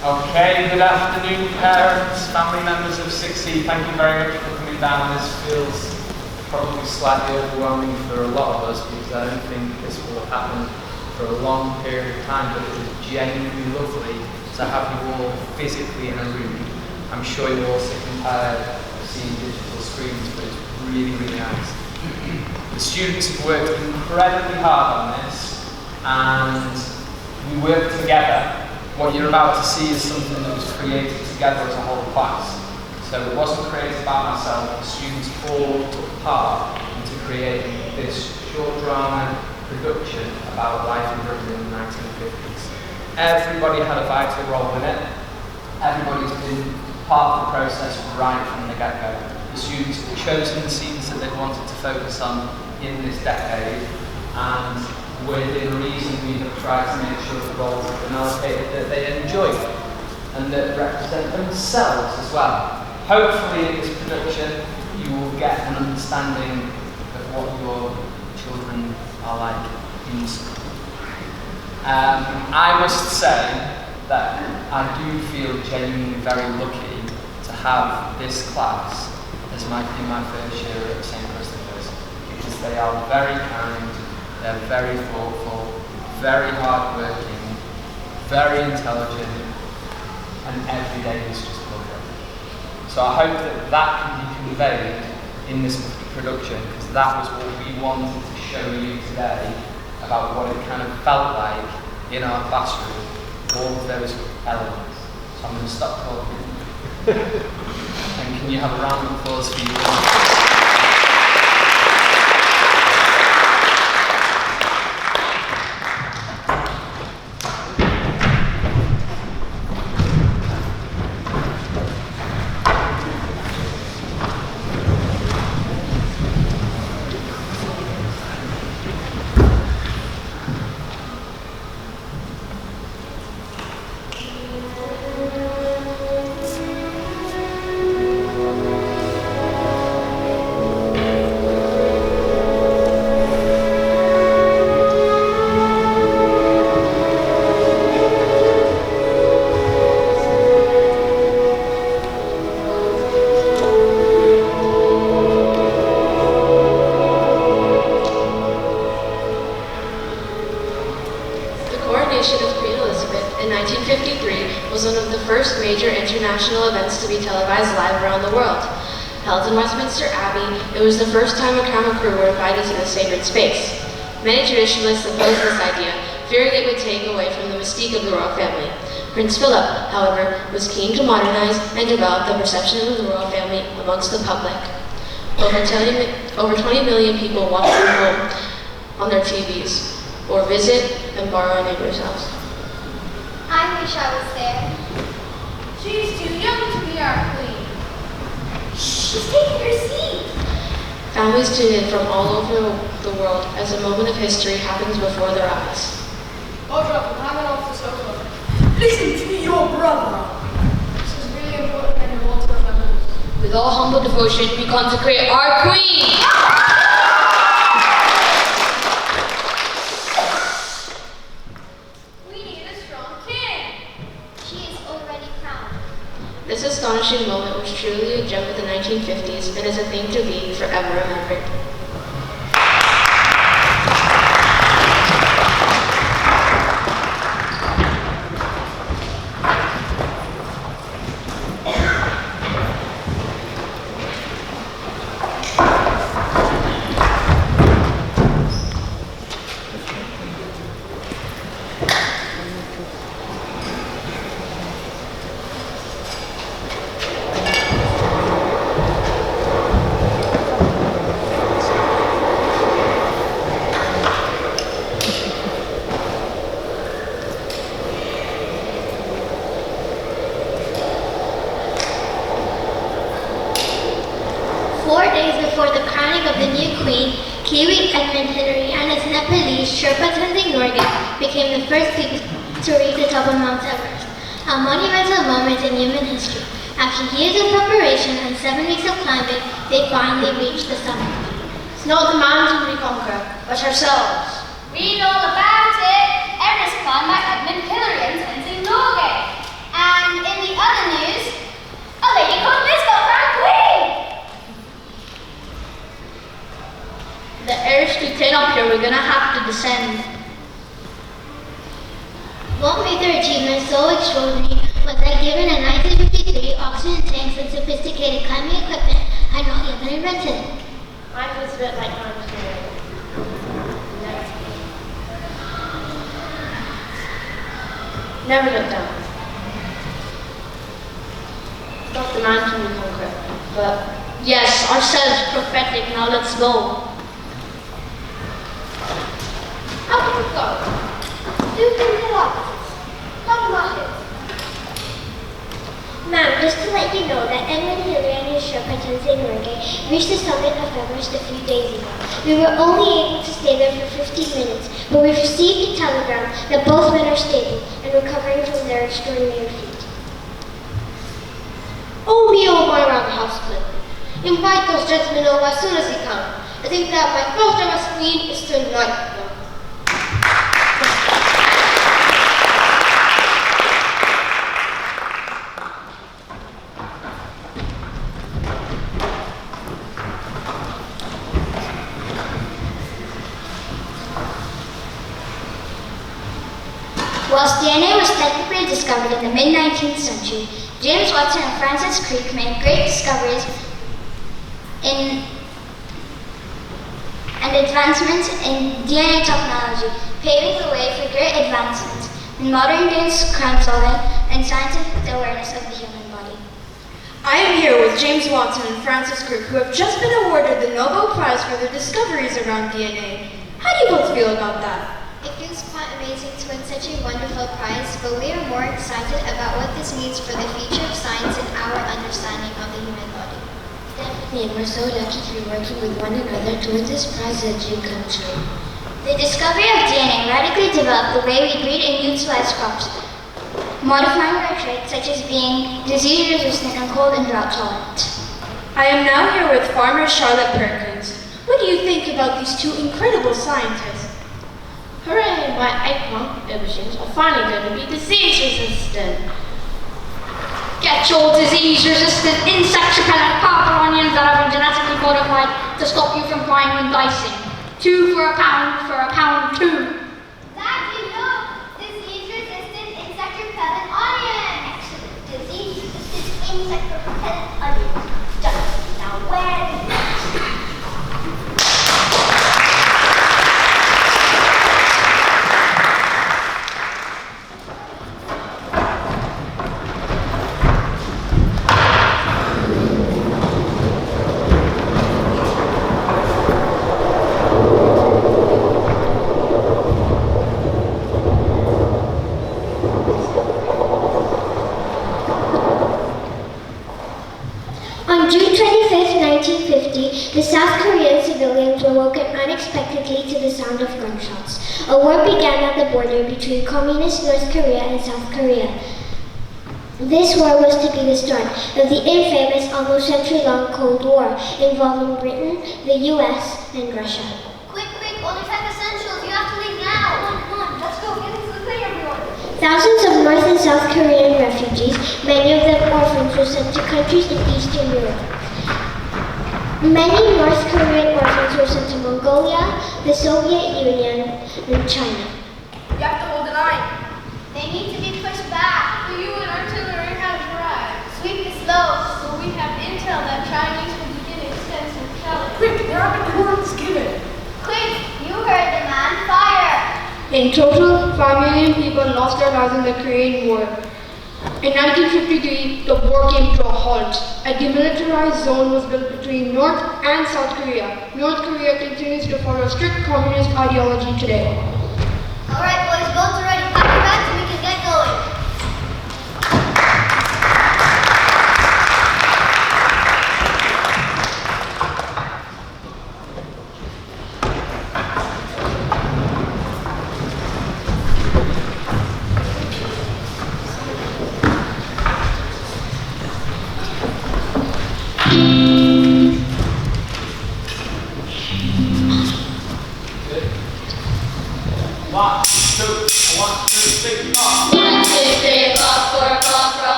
Okay, good afternoon parents, family members of 6C. Thank you very much for coming down. This feels probably slightly overwhelming for a lot of us because I don't think this will have happened for a long period of time, but it was genuinely lovely to have you all physically in a room. I'm sure you're all sick and tired of seeing digital screens, but it's really, really nice. The students have worked incredibly hard on this, and we worked together. What you're about to see is something that was created together as a whole class. So it wasn't created by myself. The students all took part into creating this short drama production about life in Britain in the 1950s. Everybody had a vital role in it. Everybody's been part of the process right from the get-go. The students have chosen the scenes that they wanted to focus on in this decade, and within reason we have tried to make sure the roles have been allocated that they enjoy and that represent themselves as well. Hopefully in this production you will get an understanding of what your children are like in school. I must say that I do feel genuinely very lucky to have this class as in my first year at St. Christopher's, because they are very kind, they're very thoughtful, very hard-working, very intelligent, and every day is just lovely. So I hope that that can be conveyed in this production, because that was what we wanted to show you today about what it kind of felt like in our classroom, all of those elements. So I'm going to stop talking. And can you have a round of applause for you? Coronation of Queen Elizabeth in 1953 was one of the first major international events to be televised live around the world. Held in Westminster Abbey, it was the first time a camera crew were invited to the sacred space. Many traditionalists opposed this idea, fearing it would take away from the mystique of the royal family. Prince Philip, however, was keen to modernize and develop the perception of the royal family amongst the public. Over 20 million people watch from home on their TVs, or visit and borrow a neighbor's house. I wish I was there. She's too young to be our queen. She's taking her seat. Families tune in from all over the world as a moment of history happens before their eyes. Audra, I'm hanging off the sofa. Listen to your brother. This is really important and you want to remember this. With all humble devotion, we consecrate our queen! This astonishing moment was truly a gem of the 1950s and is a thing to be forever remembered. 4 days before the crowning of the new queen, Kiwi Edmund Hillary and his Nepalese Sherpa Tenzing Norgay became the first people to reach the top of Mount Everest, a monumental moment in human history. After years of preparation and 7 weeks of climbing, they finally reached the summit. It's not the mountain we conquer, but ourselves. Read all about it. Everest climbed by Edmund Hillary and Tenzing Norgay. And descend. What made their achievement so extraordinary was that given in 1953, oxygen tanks and sophisticated climbing equipment had not yet been invented. Life was a bit like my period. Never look down. Thought the mountain would conquer, but yes, our selves prophetic. Now let's go. How can we go? Do things a lot. Talk about it. Ma'am, just to let you know that Edmund Hillary and his Sherpa Tenzing Norgay reached the summit of Everest a few days ago. We were only able to stay there for 15 minutes, but we've received a telegram that both men are stable and recovering from their extraordinary feat. Oh me, oh my roundhouse split. Invite those gentlemen over as soon as you come. I think that my first ever screen is tonight. Whilst DNA was technically discovered in the mid-19th century, James Watson and Francis Crick made great discoveries and advancements in DNA technology, paving the way for great advancements in modern-day crime solving and scientific awareness of the human body. I am here with James Watson and Francis Crick, who have just been awarded the Nobel Prize for their discoveries around DNA. How do you both feel about that? It feels quite amazing to win such a wonderful prize, but we are more excited about what this means for the future of science and our understanding of the human body. Definitely, and we're so lucky to be working with one another towards this prize that dream come true. The discovery of DNA radically developed the way we breed and utilize crops, modifying our traits such as being disease-resistant and cold and drought-tolerant. I am now here with farmer Charlotte Perkins. What do you think about these two incredible scientists? Hooray, my eggplant divisions are finally going to be disease resistant. Get your disease resistant insect repellent purple onions that have been genetically modified to stop you from crying when dicing. 2 for a pound 2. That you know, disease-resistant insect repellent onion. Excellent, disease-resistant insect repellent onion. Just now where? On June 25, 1950, the South Korean civilians were woken unexpectedly to the sound of gunshots. A war began at the border between communist North Korea and South Korea. This war was to be the start of the infamous, almost century-long Cold War, involving Britain, the US, and Russia. Quick, only 5 essentials. You have to leave now. Come on, let's go. Get into the plane, everyone. Thousands of North and South Korean refugees, many of them orphans, were sent to countries in Eastern Europe. Many North Korean orphans were sent to Mongolia, the Soviet Union, and China. You have to hold the line. They need to be pushed back. The UN artillery has arrived. Sweep the slopes. So we have intel that Chinese will begin extensive shelling. Quick, there are the orders given. Quick, you heard the man. Fire! In total, 5 million people lost their lives in the Korean War. In 1953, the war came to a halt. A demilitarized zone was built between North and South Korea. North Korea continues to follow strict communist ideology today. All right, boys, boats are ready. Pack your bags and we can get going.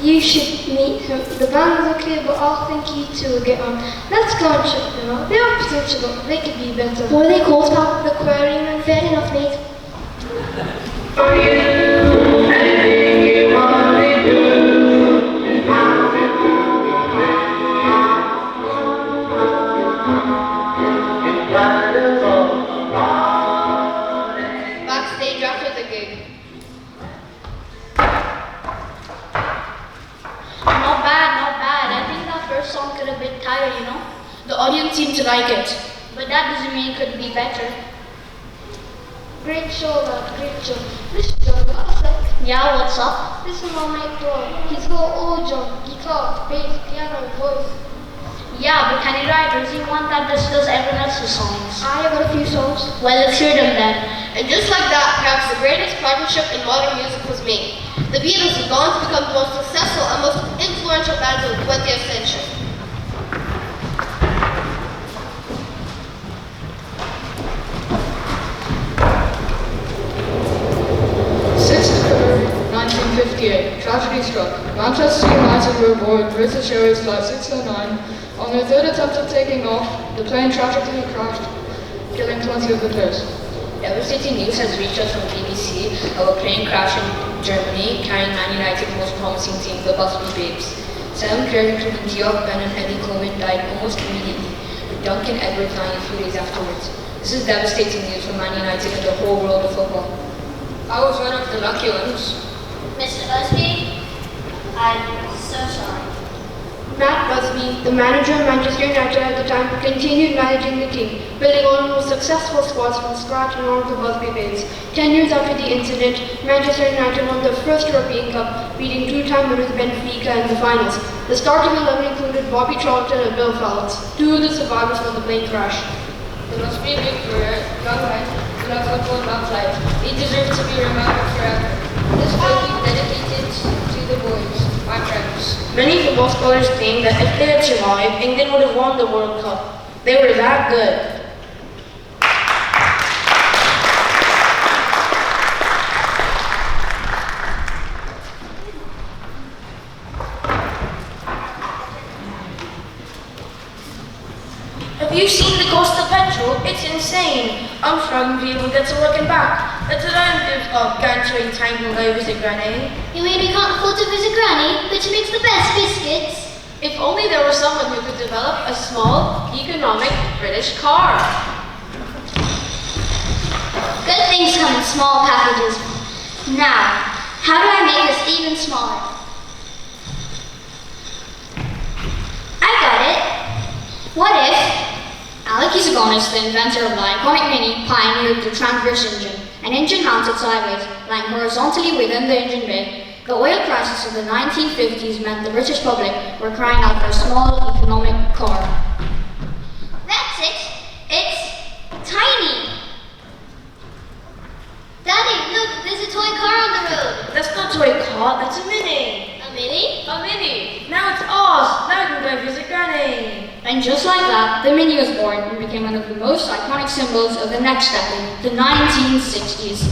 You should meet him. The band is okay, but I think you two will get on. Let's go and check them out. They have potential, but they could be better. What are they called, Pop? The Aquarium. Fair enough, mate. Backstage after the gig. Not bad, not bad. I think that first song could have been tired, you know? The audience seemed to like it. But that doesn't mean it could be better. Great show, lad. Great show. Listen, John, got a sec. Yeah, what's up? This is my mate, bro. He's got all John. Guitar, bass, piano, voice. Yeah, but can he write, or does he want that just does everyone else's songs? I have got a few songs. Well, let's hear them then. And just like that, perhaps the greatest partnership in modern music was made. The Beatles have gone to become the most successful and most influential bands of the 20th century. February 1958, tragedy struck. Manchester United were aboard British Airways Flight 609. On their third attempt at taking off, the plane tragically crashed, killing 20 of the crews. Devastating news has reached us from BBC of a plane crash in Germany carrying Man United's most promising team, the Busby Babes. 7 players, including Geoff Ben and Eddie Coleman, died almost immediately, with Duncan Edwards dying a few days afterwards. This is devastating news for Man United and the whole world of football. I was one of the lucky ones. Mr. Busby, I'm so sorry. Matt Busby, the manager of Manchester United at the time, continued managing the team, building one of the most successful squads from scratch in all of the Busby Babes. 10 years after the incident, Manchester United won their first European Cup, beating two-time winners Benfica in the finals. The starting 11 included Bobby Charlton and Bill Fowles, two of the survivors of the plane crash. It must be a big career, young men, who love football and love life. They deserve to be remembered forever. This will be dedicated to the boys, my friends. Many football scholars think that if they had survived, England would have won the World Cup. They were that good. Have you seen the cost of petrol? It's insane. I'm struggling to be able to get to work and back. That's what I'm doing. Oh, gantry tank and go visit Granny. You mean we can't afford to visit Granny, but she makes the best biscuits? If only there was someone who could develop a small, economic British car. Good things come in small packages. Now, how do I make this even smaller? I got it. What if Alec Isagonis, the inventor of the iconic Mini, pioneered the transverse engine, an engine mounted sideways, lying horizontally within the engine bay. The oil crisis of the 1950s meant the British public were crying out for a small, economic car. That's it. It's tiny. Daddy, look, there's a toy car on the road. That's not a toy car, that's a Mini. A Mini? A Mini. Now it's ours. Now we can go visit Granny. And just like that, the Mini was born and became one of the most iconic symbols of the next decade, the 1960s.